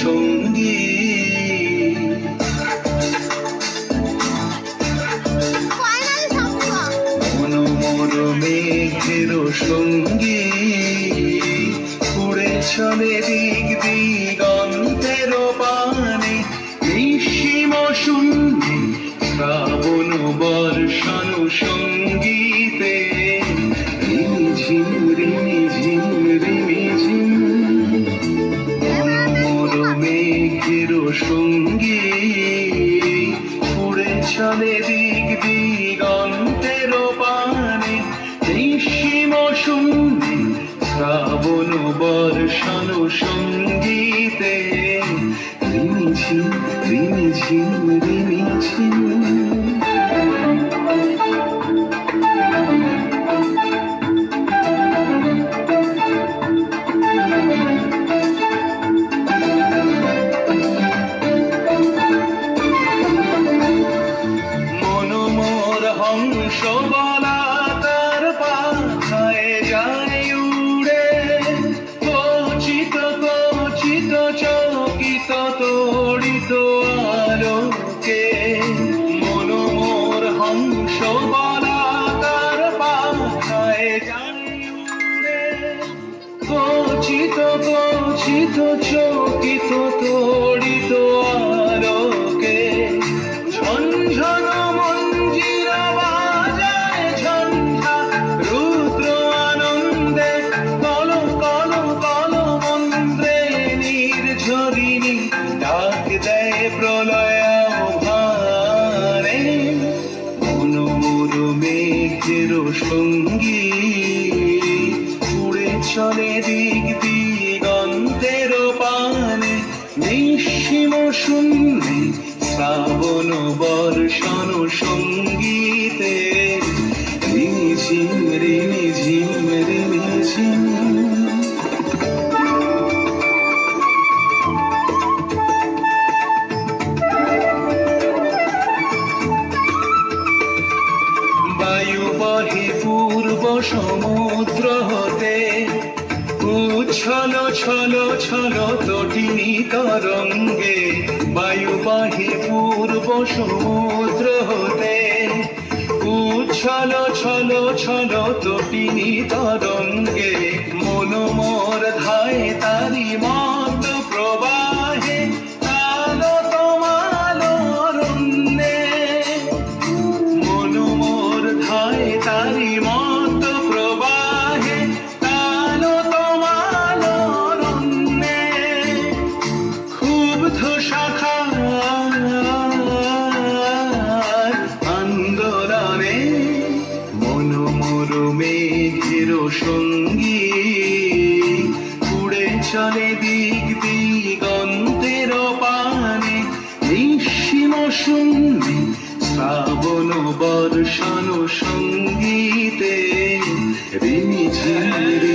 সঙ্গী। মনোমর মেঘের সঙ্গী উড়ে চলে দিক দিগন্তের পানে, নিঃসীম শূন্যে শ্রাবণ বর্ষণ সঙ্গীতে রিমিঝিম রিমিঝিম রিমিঝিম। মনোমর মেঘের সঙ্গী উড়ে চলে দিক দিগন্তের পানে, নিঃসীম শূন্যে শ্রাবণ বর্ষণ সঙ্গীতে রিমিঝিম রিমিঝিম রিমিঝিম। মনোমর হংস বলা তার পাখায় যায় উড়ে, কচিত কচিত চকিত তড়িত আলোকে। মনোমর হংস বলা তার পাখায় যায় উড়ে, কচিত কচিত চকিত তড়িত আলোকে। ঝনঝন মঞ্জির বাজায় ঝঞ্ঝা রুদ্র আনন্দে, কল কল কল মন্ত্রে নির্ঝরিণী ডাক দেয় প্রলয় আহ্বানে। মনোমর মেঘের সঙ্গী উড়ে চলে দিক দিগন্তের পানে, নিঃসীম শূন্যে শ্রাবণ বর্ষণ সঙ্গীতে রিমিঝিম রিমিঝিম রিমিঝিম। বায়ু বহে পূর্ব সমুদ্র হতে, উচ্ছল ছল ছল তটিনী তরঙ্গে। বায়ু বহে পূর্ব সমুদ্র হতে, উচ্ছল ছল ছল তটিনী তরঙ্গে। মনোমর ধায় তারি মত প্রবাহে, আলো তোমালো অরণ্যে। মনোমর ধায় তারি মত প্রবাহে, আলো তোমালো অরণ্যে। ক্ষুব্ধ শাখা আন্দোলনে। মনোমর মেঘের সঙ্গী উড়ে চলে দিক দিগন্তের পানে, নিঃসীম শূন্যে শ্রাবণ বর্ষণ সঙ্গীতে রিমিঝিম।